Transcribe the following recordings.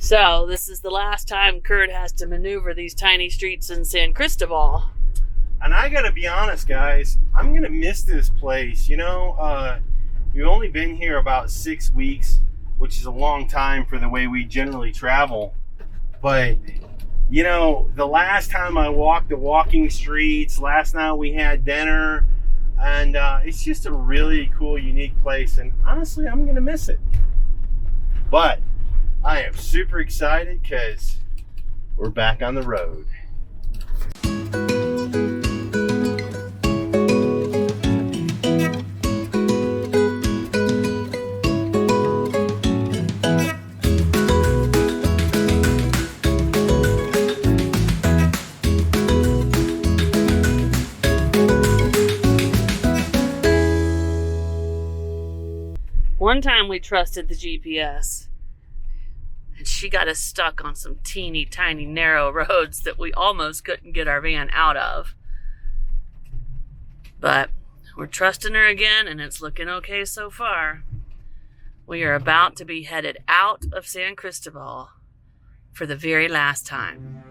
So this is the last time Curt has to maneuver these tiny streets in San Cristobal. And I gotta be honest, guys, I'm gonna miss this place. You know, we've only been here about 6 weeks, which is a long time for the way we generally travel. But, you know, the last time I walked the walking streets, last night we had dinner, and it's just a really cool, unique place. And honestly, I'm gonna miss it. But I am super excited because we're back on the road. One time we trusted the GPS, and she got us stuck on some teeny tiny narrow roads that we almost couldn't get our van out of. But we're trusting her again, and it's looking okay so far. We are about to be headed out of San Cristobal for the very last time.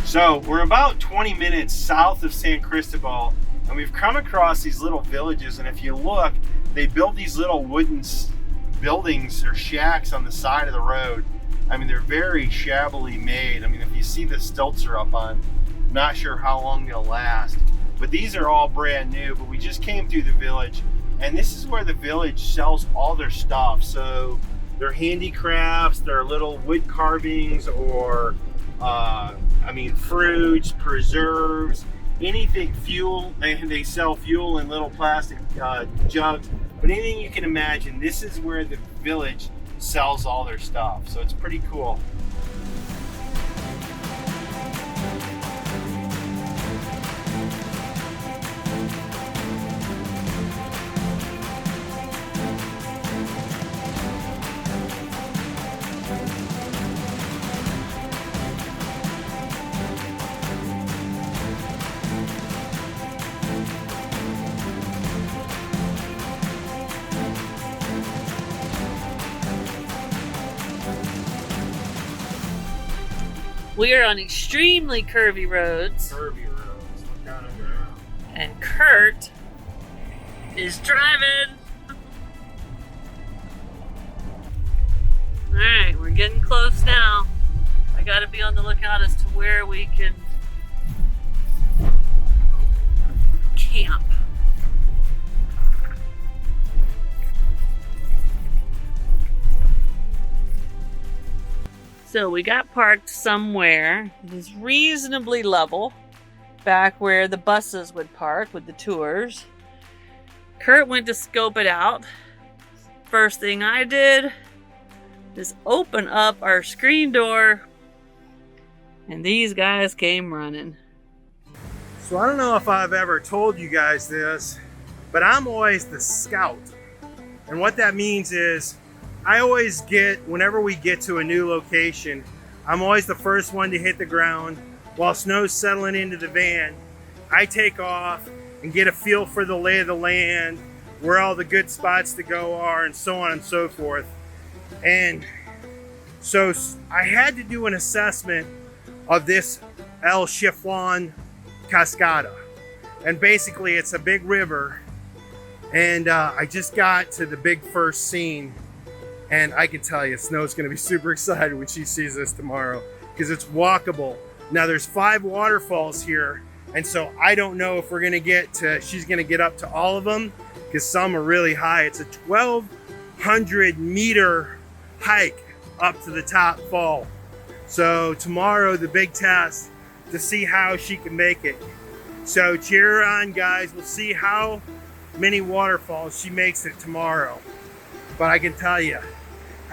So we're about 20 minutes south of San Cristobal, and we've come across these little villages. And if you look, they built these little wooden buildings or shacks on the side of the road. I mean, they're very shabbily made. I mean, if you see the stilts are up on, I'm not sure how long they'll last. But these are all brand new. But we just came through the village, and this is where the village sells all their stuff. So their handicrafts, their little wood carvings, or fruits, preserves, anything, fuel. They sell fuel in little plastic jugs, but anything you can imagine, this is where the village sells all their stuff. So it's pretty cool. We are on extremely curvy roads. Look down under. And Curt is driving. Alright, we're getting close now. I gotta be on the lookout as to where we can camp. So we got parked somewhere that is reasonably level, back where the buses would park with the tours. Curt went to scope it out. First thing I did is open up our screen door, and these guys came running. So I don't know if I've ever told you guys this, but I'm always the scout. And what that means is I always whenever we get to a new location, I'm always the first one to hit the ground. While snow's settling into the van, I take off and get a feel for the lay of the land, where all the good spots to go are, and so on and so forth. And so I had to do an assessment of this El Chiflon Cascada. And basically it's a big river. And I just got to the big first scene. And I can tell you, Snow's going to be super excited when she sees this tomorrow, because it's walkable. Now there's 5 waterfalls here, and so I don't know if she's going to get up to all of them, because some are really high. It's a 1,200 meter hike up to the top fall. So tomorrow, the big test to see how she can make it. So cheer her on, guys. We'll see how many waterfalls she makes it tomorrow. But I can tell you,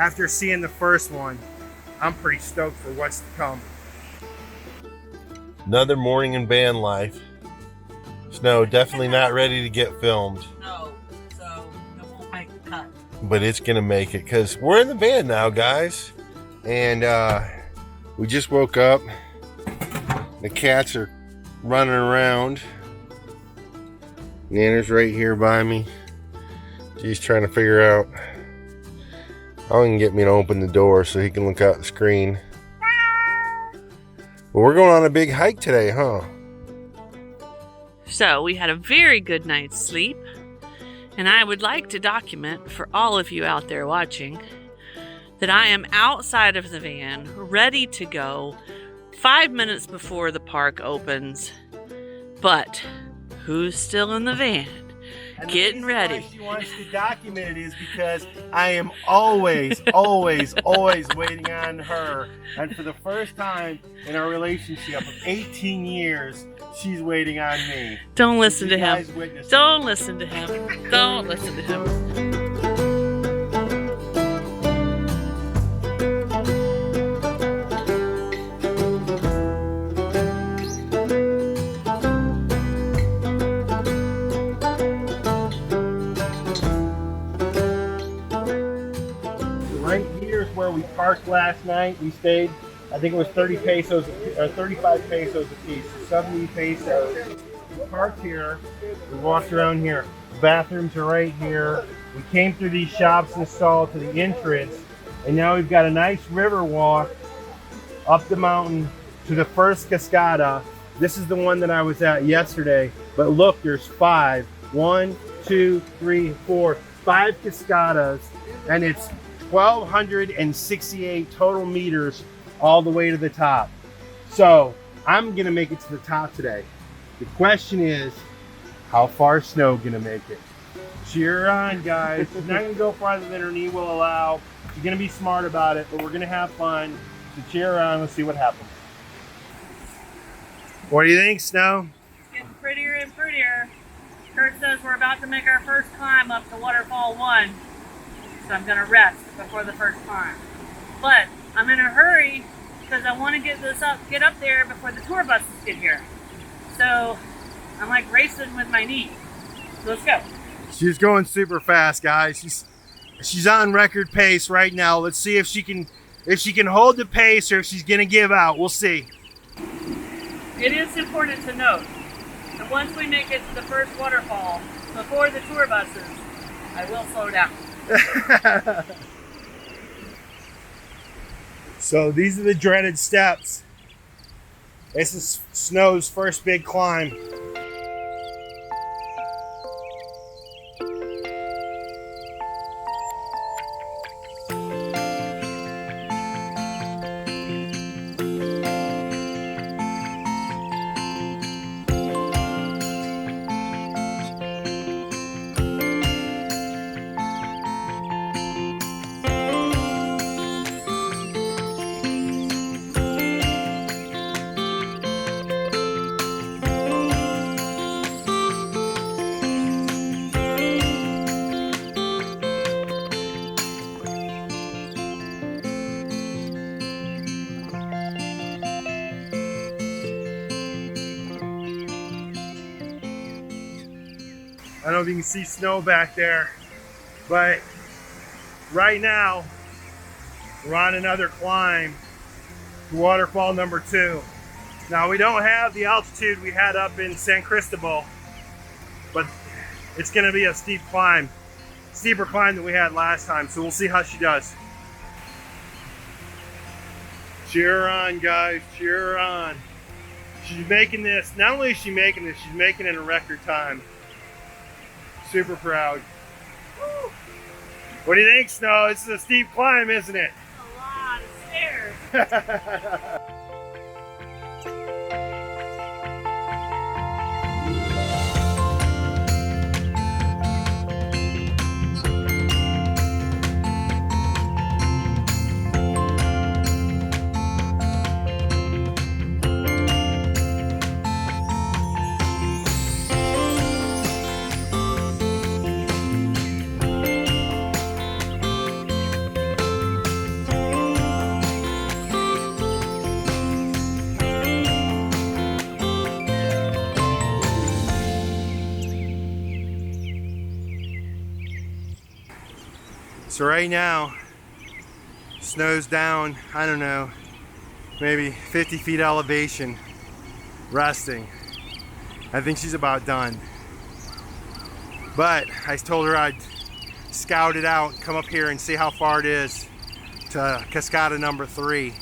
after seeing the first one, I'm pretty stoked for what's to come. Another morning in van life. Snow definitely not ready to get filmed. No, so it won't make the cut. But it's gonna make it because we're in the van now, guys. And we just woke up. The cats are running around. Nana's right here by me. She's trying to figure out how he can get me to open the door so he can look out the screen. Well, we're going on a big hike today, huh? So we had a very good night's sleep, and I would like to document for all of you out there watching that I am outside of the van, ready to go 5 minutes before the park opens. But who's still in the van? Getting ready. Why she wants to document it is because I am always waiting on her. And for the first time in our relationship of 18 years, she's waiting on me. Don't listen to him. Witness Don't listen to him. Don't listen to him. Right here is where we parked last night. We stayed, I think it was 30 pesos, or 35 pesos a piece, 70 pesos. We parked here, we walked around here. Bathrooms are right here. We came through these shops and stalled to the entrance, and now we've got a nice river walk up the mountain to the first cascada. This is the one that I was at yesterday, but look, there's 5. 1, 2, 3, 4, 5 cascadas, and it's 1,268 total meters all the way to the top. So I'm gonna make it to the top today. The question is, how far is Snow gonna make it? Cheer on, guys. She's not gonna go farther than her knee will allow. She's gonna be smart about it, but we're gonna have fun. So cheer on, let's see what happens. What do you think, Snow? It's getting prettier and prettier. Curt says we're about to make our first climb up to Waterfall 1. So I'm gonna rest before the first climb. But I'm in a hurry because I want to get up there before the tour buses get here. So I'm like racing with my knee. So let's go. She's going super fast, guys. She's on record pace right now. Let's see if she can hold the pace or if she's gonna give out. We'll see. It is important to note that once we make it to the first waterfall before the tour buses, I will slow down. So these are the dreaded steps. This is Snow's first big climb. I don't know if you can see Snow back there, but right now we're on another climb to waterfall number 2. Now we don't have the altitude we had up in San Cristobal, but it's going to be a steep climb, steeper climb than we had last time, so we'll see how she does. Cheer her on, guys, cheer her on. She's making this, not only is she making this, she's making it in a record time. Super proud. Woo. What do you think, Snow? This is a steep climb, isn't it? A lot of stairs. So right now, snow's down, I don't know, maybe 50 feet elevation, resting. I think she's about done. But I told her I'd scout it out, come up here and see how far it is to Cascada number 3.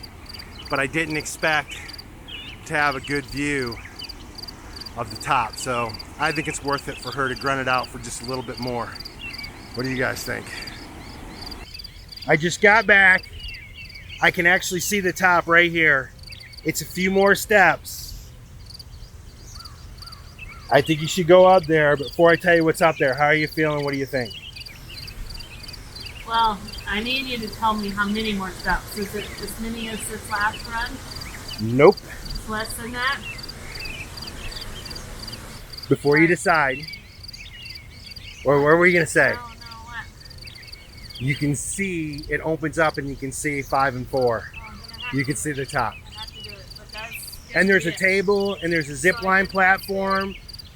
But I didn't expect to have a good view of the top. So I think it's worth it for her to grunt it out for just a little bit more. What do you guys think? I just got back. I can actually see the top right here. It's a few more steps. I think you should go up there. Before I tell you what's up there, how are you feeling? What do you think? Well, I need you to tell me how many more steps. Is it as many as this last run? Nope. It's less than that? Before you decide, or what were you gonna say? No, what? You can see it opens up and you can see 5 and 4. You can see the top. I have to do it, but that's just And there's a it. table and there's a zip line platform,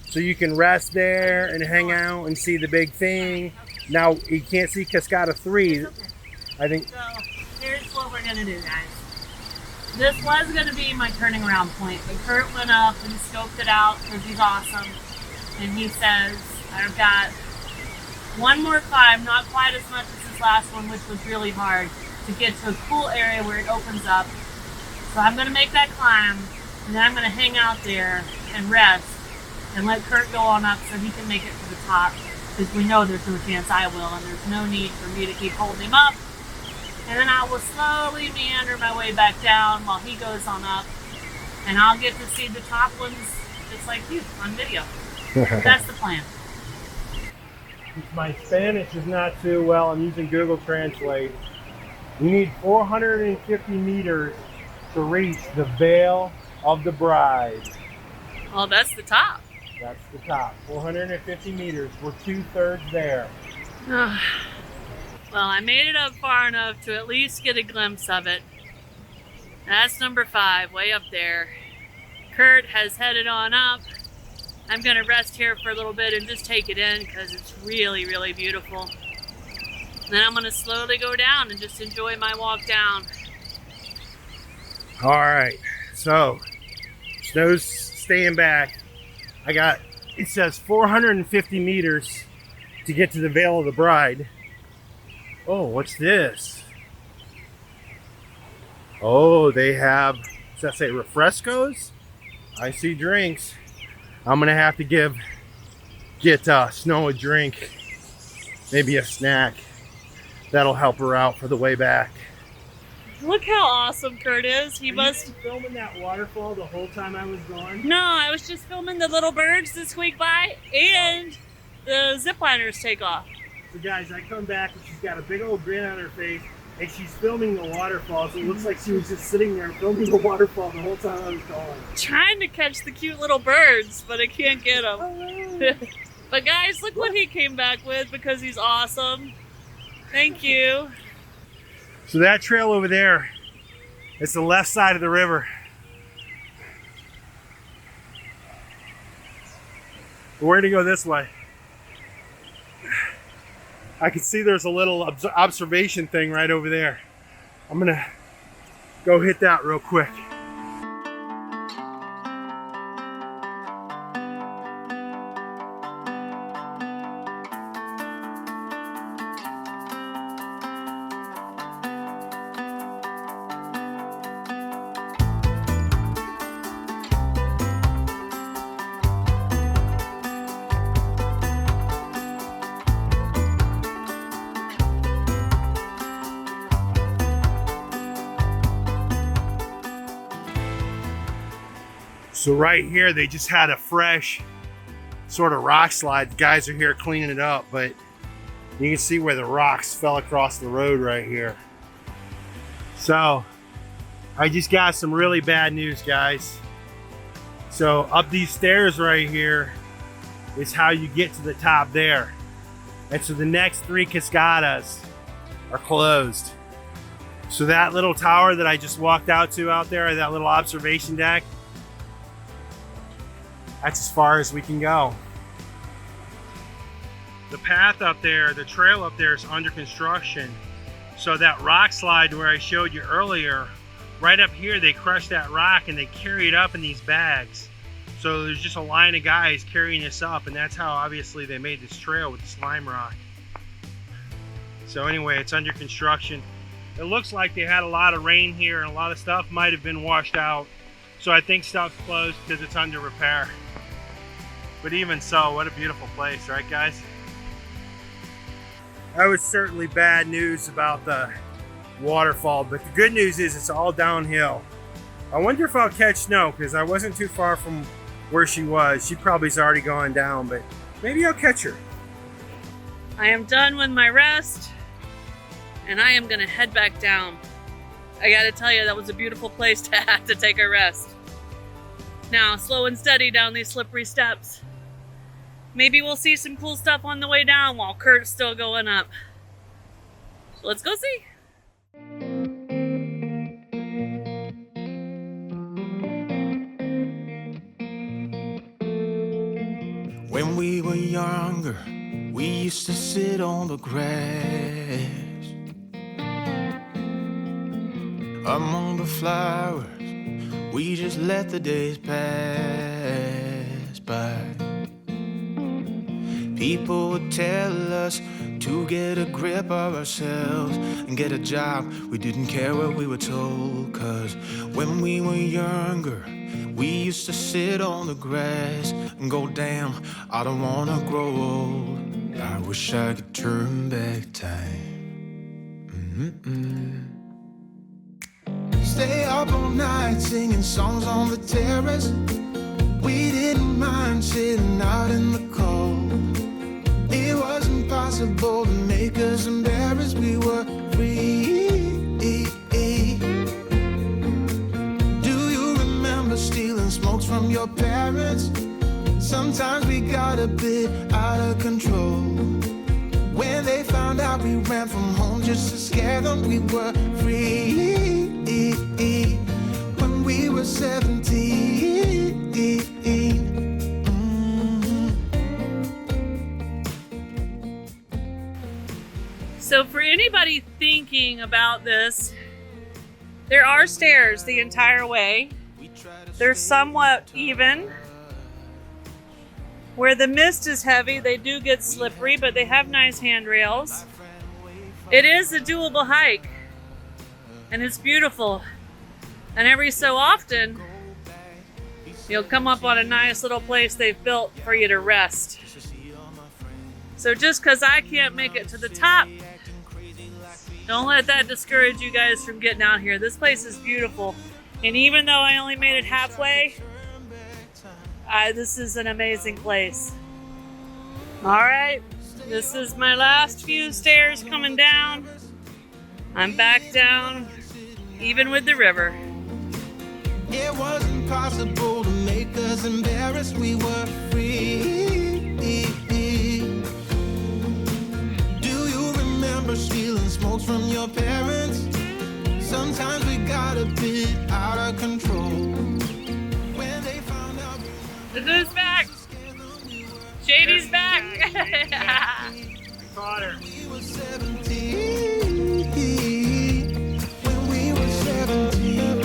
so you can rest there and hang out and see the big thing. Now you can't see Cascada 3. It's okay. I think. So here's what we're gonna do, guys. This was gonna be my turning around point, but Curt went up and scoped it out because he's awesome. And he says, I've got one more climb, not quite as much as this last one, which was really hard, to get to a cool area where it opens up. So I'm gonna make that climb, and then I'm gonna hang out there and rest and let Curt go on up so he can make it to the top, because we know there's no chance I will, and there's no need for me to keep holding him up. And then I will slowly meander my way back down while he goes on up, and I'll get to see the top ones just like you on video. That's the plan. My Spanish is not too well. I'm using Google Translate. You need 450 meters to reach the Veil of the Bride. Well, that's the top. That's the top. 450 meters. We're 2/3 there. Well, I made it up far enough to at least get a glimpse of it. That's number 5, way up there. Curt has headed on up. I'm going to rest here for a little bit and just take it in because it's really, really beautiful. Then I'm going to slowly go down and just enjoy my walk down. All right. So, snow's staying back. It says 450 meters to get to the Veil of the Bride. Oh, what's this? Oh, they have, does that say refrescos? I see drinks. I'm gonna have to get Snow a drink, maybe a snack. That'll help her out for the way back. Look how awesome Curt is. He must. Are you filming that waterfall the whole time I was gone? No, I was just filming the little birds that squeak by and the zipliners take off. So guys, I come back and she's got a big old grin on her face, and she's filming the waterfall. So it looks like she was just sitting there filming the waterfall the whole time I was gone. Trying to catch the cute little birds, but I can't get them. But guys, look what he came back with because he's awesome. Thank you. So that trail over there, it's the left side of the river. We're gonna go this way. I can see there's a little observation thing right over there. I'm gonna go hit that real quick. So right here, they just had a fresh sort of rock slide. The guys are here cleaning it up, but you can see where the rocks fell across the road right here. So I just got some really bad news, guys. So up these stairs right here is how you get to the top there. And so the next 3 cascadas are closed. So that little tower that I just walked out to out there, that little observation deck, that's as far as we can go. the path up there, the trail up there is under construction. So that rock slide where I showed you earlier, right up here, they crush that rock and they carry it up in these bags. So there's just a line of guys carrying this up, and that's how obviously they made this trail with this lime rock. So anyway, it's under construction. It looks like they had a lot of rain here and a lot of stuff might have been washed out. So I think stuff's closed because it's under repair. But even so, what a beautiful place, right guys? That was certainly bad news about the waterfall, but the good news is it's all downhill. I wonder if I'll catch snow because I wasn't too far from where she was. She probably's already gone down, but maybe I'll catch her. I am done with my rest, and I am gonna head back down. I gotta tell you, that was a beautiful place to have to take a rest. Now, slow and steady down these slippery steps. Maybe we'll see some cool stuff on the way down while Curt's still going up. So let's go see. When we were younger, we used to sit on the grass among the flowers. We just let the days pass by. People would tell us to get a grip of ourselves and get a job. We didn't care what we were told, 'cause when we were younger, we used to sit on the grass and go, damn, I don't wanna grow old. I wish I could turn back time. Stay up all night singing songs on the terrace. We didn't mind sitting out in the cold. It wasn't possible to make us embarrassed. We were free. Do you remember stealing smokes from your parents? Sometimes we got a bit out of control. When they found out we ran from home just to scare them, we were free. When we were 17. So for anybody thinking about this, there are stairs the entire way. They're somewhat even. Where the mist is heavy, they do get slippery, but they have nice handrails. It is a doable hike, and it's beautiful. And every so often, you'll come up on a nice little place they've built for you to rest. So just because I can't make it to the top, don't let that discourage you guys from getting out here. This place is beautiful. And even though I only made it halfway, this is an amazing place. All right, this is my last few stairs coming down. I'm back down, even with the river. It wasn't possible to make us embarrassed. We were free. Do you remember stealing smokes from your parents? Sometimes we got a bit out of control. When they found out. Look who's back! Shady's back! I caught her. We were 17. When we were 17.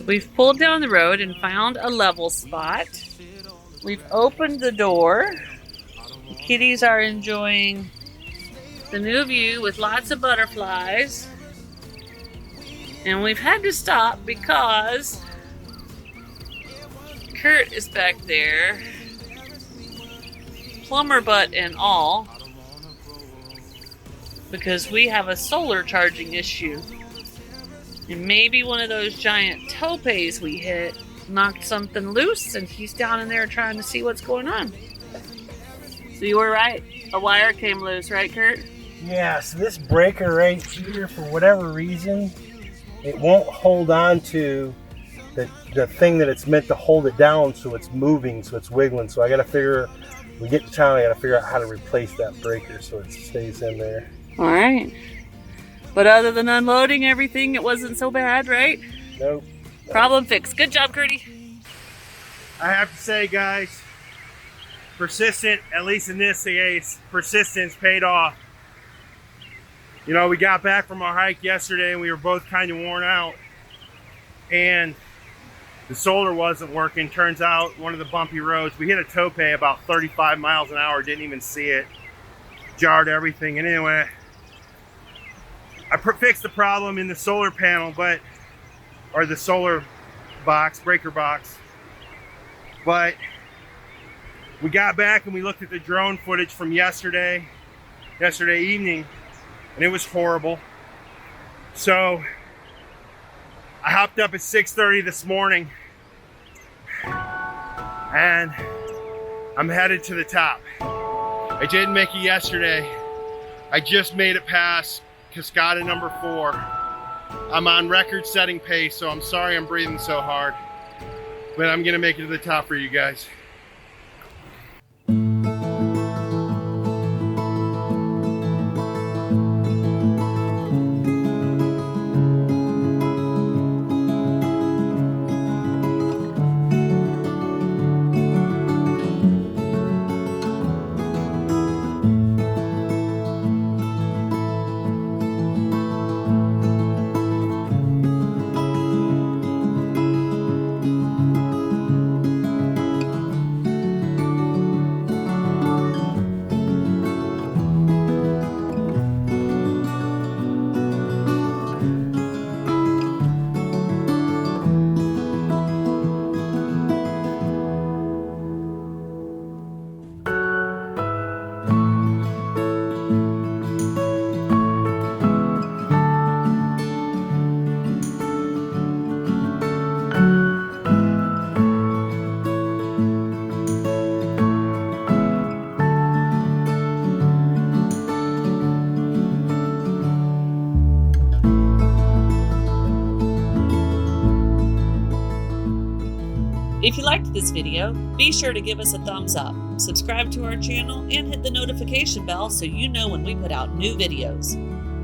We've pulled down the road and found a level spot. We've opened the door. The kitties are enjoying the new view with lots of butterflies. And we've had to stop because Curt is back there, plumber butt and all, because we have a solar charging issue. And maybe one of those giant topes we hit knocked something loose, and he's down in there trying to see what's going on. So you were right. A wire came loose, right, Curt? Yeah, so this breaker right here, for whatever reason, it won't hold on to the thing that it's meant to hold it down, so it's moving, so it's wiggling. So I got to figure, we get to town, I got to figure out how to replace that breaker so it stays in there. All right. But other than unloading everything, it wasn't so bad, right? Nope. Problem fixed. Good job, Curdy. I have to say, guys, persistent, at least in this case, persistence paid off. You know, we got back from our hike yesterday and we were both kind of worn out. And the solar wasn't working. Turns out one of the bumpy roads, we hit a tope about 35 miles an hour, didn't even see it. Jarred everything. And anyway, I fixed the problem in the solar panel, or the solar box, breaker box. But we got back and we looked at the drone footage from yesterday evening, and it was horrible. So I hopped up at 6:30 this morning and I'm headed to the top. I didn't make it yesterday. I just made it past Cascada number 4. I'm on record-setting pace, so I'm sorry I'm breathing so hard, but I'm gonna make it to the top for you guys. If you liked this video, be sure to give us a thumbs up, subscribe to our channel, and hit the notification bell so you know when we put out new videos.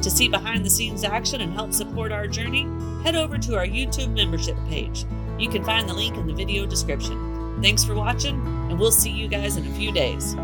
To see behind the scenes action and help support our journey, head over to our YouTube membership page. You can find the link in the video description. Thanks for watching, and we'll see you guys in a few days.